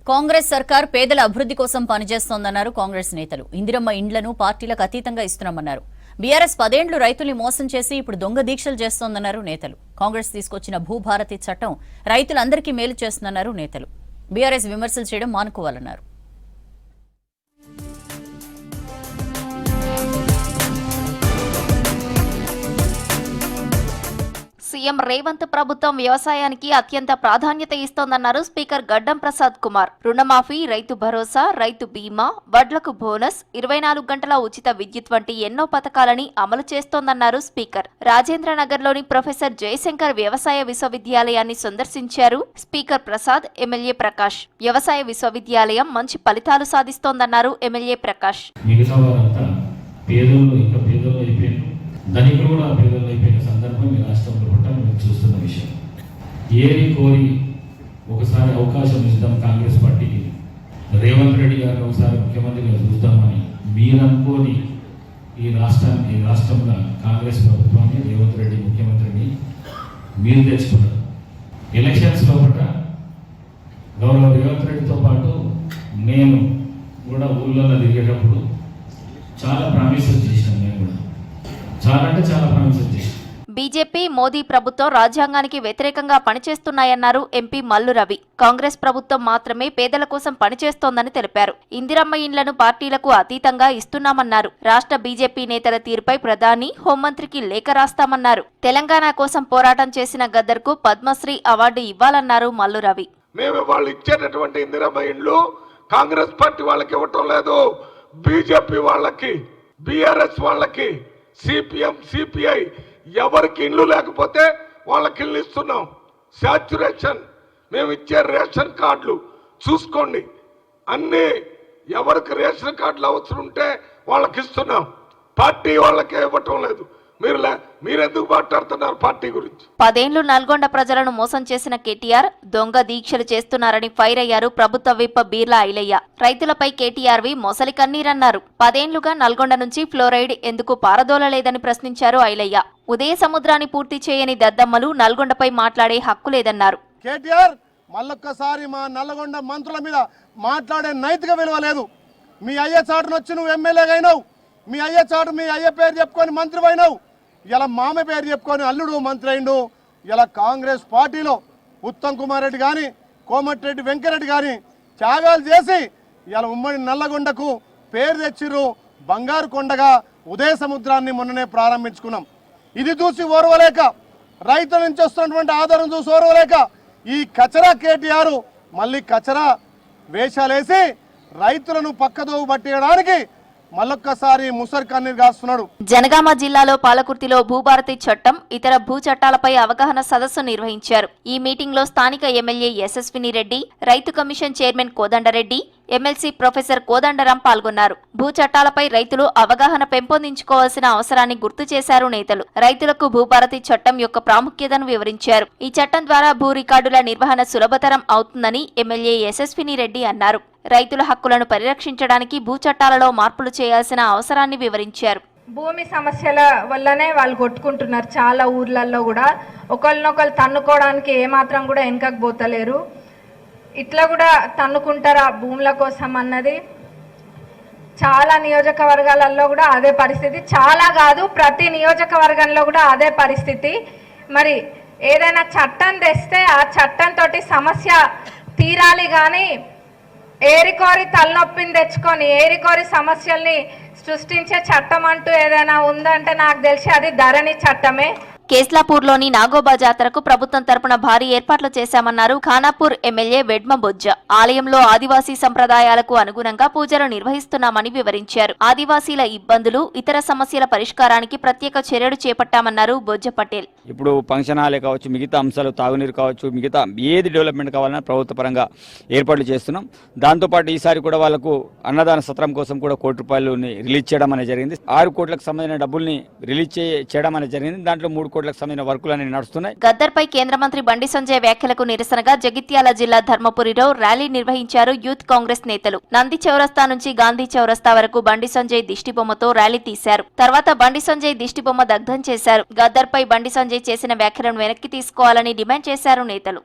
కాంగ్రెస్ సర్కార్ పేదల అభివృద్ధి కోసం పనిచేస్తోందన్నారు కాంగ్రెస్ నేతలు. ఇందిరమ్మ ఇండ్లను పార్టీలకు అతీతంగా ఇస్తున్నామన్నారు. బీఆర్ఎస్ 10 ఏళ్లు రైతుల్ని మోసం చేసి ఇప్పుడు దొంగ దీక్షలు చేస్తోందన్నారు నేతలు. కాంగ్రెస్ తీసుకొచ్చిన భూభారతి చట్టం రైతులందరికీ మేలు చేస్తుందన్నారు నేతలు. బీఆర్ఎస్ విమర్శలు చేయడం మానుకోవాలన్నారు. సీఎం రేవంత్ ప్రభుత్వం వ్యవసాయానికి అత్యంత ప్రాధాన్యత ఇస్తోందన్నారు స్పీకర్ గడ్డం ప్రసాద్ కుమార్. రుణమాఫీ, రైతు భరోసా, రైతు బీమా, వడ్లకు బోనస్, 24 గంటల ఉచిత విద్యుత్ వంటి ఎన్నో పథకాలని అమలు చేస్తోందన్నారు స్పీకర్. రాజేంద్రనగర్లోని ప్రొఫెసర్ జయశంకర్ వ్యవసాయ విశ్వవిద్యాలయాన్ని సందర్శించారు స్పీకర్ ప్రసాద్, ఎమ్మెల్యే ప్రకాష్. వ్యవసాయ విశ్వవిద్యాలయం మంచి ఫలితాలు సాధిస్తోందన్నారు ఎమ్మెల్యే ప్రకాష్. ధనికులు కూడా పేదలు అయిపోయిన సందర్భం ఈ రాష్ట్రంలో పట్ల మేము చూస్తున్న విషయం. ఏరి కోరి ఒకసారి అవకాశం ఇద్దాం కాంగ్రెస్ పార్టీకి, రేవంత్ రెడ్డి గారిని ఒకసారి ముఖ్యమంత్రిగా చూద్దామని మీరు అనుకోని ఈ రాష్ట్రంలో కాంగ్రెస్ ప్రభుత్వాన్ని, రేవంత్ రెడ్డి ముఖ్యమంత్రిని మీరు తెచ్చుకున్నారు. ఎలక్షన్స్ లోపల గౌరవ రేవంత్ రెడ్డితో పాటు నేను కూడా ఊళ్ళో తిరిగేటప్పుడు చాలా ప్రామిసెస్ చేశాను. నేను కూడా చాలా ప్రామిసెస్ చేశాను. బీజేపీ, మోదీ ప్రభుత్వం రాజ్యాంగానికి వ్యతిరేకంగా పనిచేస్తున్నాయన్నారు ఎంపీ మల్లు రవి. కాంగ్రెస్ ప్రభుత్వం మాత్రమే పేదల కోసం పనిచేస్తోందని తెలిపారు. ఇందిరమ్మ ఇండ్లను పార్టీలకు అతీతంగా ఇస్తున్నామన్నారు. రాష్ట్ర బీజేపీ నేతల తీరుపై ప్రధాని, హోంమంత్రికి లేఖ రాస్తామన్నారు. తెలంగాణ కోసం పోరాటం చేసిన గద్దర్కు పద్మశ్రీ అవార్డు ఇవ్వాలన్నారు మల్లు రవి. మేము వాళ్ళు ఇచ్చేటటువంటి ఇందిరమ్మ ఇండ్లు కాంగ్రెస్ పార్టీ వాళ్ళకి ఇవ్వటం లేదు, బీజేపీ వాళ్ళకి, బీఆర్ఎస్ వాళ్ళకి, సిపిఎం, సిపిఐ ఎవరికి ఇల్లు లేకపోతే వాళ్ళకి ఇల్లు ఇస్తున్నాం. శాచ్యురేషన్ మేము ఇచ్చే రేషన్ కార్డులు చూసుకోండి, అన్ని ఎవరికి రేషన్ కార్డులు అవసరం ఉంటే వాళ్ళకి ఇస్తున్నాం. పార్టీ వాళ్ళకే ఇవ్వటం లేదు. మీరెందుకు మాట్లాడుతున్నారు పార్టీ గురించి? 10 ఏళ్లు నల్గొండ ప్రజలను మోసం చేసిన కేటీఆర్ దొంగ దీక్షలు చేస్తున్నారని ఫైర్ అయ్యారు ప్రభుత్వ విప్ బీర్లా ఐలయ్య. రైతులపై కేటీఆర్వి మొసలి కన్నీరన్నారు. 10 ఏళ్లుగా నల్గొండ నుంచి ఫ్లోరైడ్ ఎందుకు పారదోలలేదని ప్రశ్నించారు ఐలయ్య. ఉదయ సముద్రాన్ని పూర్తి చేయని దద్దమ్మలు నల్గొండపై మాట్లాడే హక్కు లేదన్నారు. కేటీఆర్ మళ్ళొక్కసారి మా నల్గొండ మంత్రుల మీద మాట్లాడే నైతిక విలువ లేదు. మీ అయ్య చాటును వచ్చి నువ్వు ఎమ్మెల్యేగా అయినావు, మీ అయ్య చాటు మీ అయ్య పేరు చెప్పుకొని మంత్రి అయినావు, ఇలా మామ పేరు చెప్పుకొని అల్లుడు మంత్రి అయిండు. ఇలా కాంగ్రెస్ పార్టీలో ఉత్తమ్ కుమార్ రెడ్డి కానీ, కోమటిరెడ్డి వెంకరెడ్డి కానీ త్యాగాలు చేసి ఇలా ఉమ్మడి నల్లగొండకు పేరు తెచ్చిర్రు. బంగారు కొండగా ఉదయ సముద్రాన్ని మొన్ననే ప్రారంభించుకున్నాం. ఇది చూసి ఓర్వలేక, రైతుల నుంచి వస్తున్నటువంటి ఆధారం చూసి ఓర్వలేక ఈ కచరా కేటీఆర్ మళ్ళీ కచరా వేషాలేసి రైతులను పక్కదోవ పట్టేయడానికి మళ్ళొక్కసారి ముసరి కన్నీరు కాస్తున్నాడు. జనగామ జిల్లాలో పాలకుర్తిలో భూభారతి చట్టం, ఇతర భూ చట్టాలపై అవగాహన సదస్సు నిర్వహించారు. ఈ మీటింగ్ లో స్థానిక ఎమ్మెల్యే యశస్విని రెడ్డి, రైతు commission chairman Kodanda Reddy, MLC professor Kodandaram పాల్గొన్నారు. భూ చట్టాలపై రైతులు అవగాహన పెంపొందించుకోవాల్సిన అవసరాన్ని గుర్తు చేశారు నేతలు. రైతులకు భూభారతి చట్టం యొక్క ప్రాముఖ్యతను వివరించారు. ఈ చట్టం ద్వారా భూ రికార్డుల నిర్వహణ సులభతరం అవుతుందని ఎమ్మెల్యే యశస్విని రెడ్డి అన్నారు. రైతుల హక్కులను పరిరక్షించడానికి భూ చట్టాలలో మార్పులు చేయాల్సిన అవసరాన్ని వివరించారు. భూమి సమస్యల వల్లనే వాళ్ళు కొట్టుకుంటున్నారు. చాలా ఊర్లలో కూడా ఒకళ్ళనొకళ్ళు తన్నుకోవడానికి ఏమాత్రం కూడా వెనకకు పోతలేరు. ఇట్లా కూడా తన్నుకుంటారా భూముల కోసం అన్నది చాలా నియోజకవర్గాలలో కూడా అదే పరిస్థితి. చాలా కాదు, ప్రతి నియోజకవర్గంలో కూడా అదే పరిస్థితి. మరి ఏదైనా చట్టం తెస్తే ఆ చట్టంతో సమస్య తీరాలి, కానీ ఏరికోరి తలనొప్పిని తెచ్చుకొని ఏరికోరి సమస్యల్ని సృష్టించే చట్టం అంటూ ఏదైనా ఉందంటే నాకు తెలిసి అది ధరణి చట్టమే. కేస్లాపూర్లోని నాగోబా జాతరకు ప్రభుత్వం తరపున భారీ ఏర్పాట్లు చేశామన్నారు ఖానాపూర్ ఎమ్మెల్యే వెడ్మ బొజ్జ. ఆలయంలో ఆదివాసీ సంప్రదాయాలకు అనుగుణంగా పూజలు నిర్వహిస్తున్నామని వివరించారు. ఆదివాసీల ఇబ్బందులు, ఇతర సమస్యల పరిష్కారానికి ప్రత్యేక చర్యలు చేపట్టామన్నారు బొజ్జ పటేల్. ఇప్పుడు ఫంక్షన్ హాలే కావచ్చు, మిగతా అంశాలు, తాగునీరు కావచ్చు, మిగతా ఏది డెవలప్మెంట్ కావాలన్నా ప్రభుత్వ పరంగా ఏర్పాట్లు చేస్తున్నాం. దాంతోపాటు ఈసారి కూడా వాళ్లకు అన్నదాన సత్రం కోసం కూడా ₹1 కోటి రిలీజ్ చేయడం అనేది జరిగింది. 6 కోట్లకు సంబంధించిన డబ్బుల్ని రిలీజ్ చేయడం అనేది జరిగింది. దాంట్లో 3 కోట్లకు సంబంధించిన వర్కులన్నీ నడుస్తున్నాయి. గద్దర్పై కేంద్ర మంత్రి బండి సంజయ్ వ్యాఖ్యలకు నిరసనగా జగిత్యాల జిల్లా ధర్మపురిలో ర్యాలీ నిర్వహించారు యూత్ కాంగ్రెస్ నేతలు. నంది చౌరస్తా నుంచి గాంధీ చౌరస్తా వరకు బండి సంజయ్ దిష్టిబొమ్మతో ర్యాలీ తీశారు. తర్వాత బండి సంజయ్ దిష్టిబొమ్మ దగ్ధం చేశారు. గద్దర్పై బండి సంజయ్ చేసిన వ్యాఖ్యలను వెనక్కి తీసుకోవాలని డిమాండ్ చేశారు నేతలు.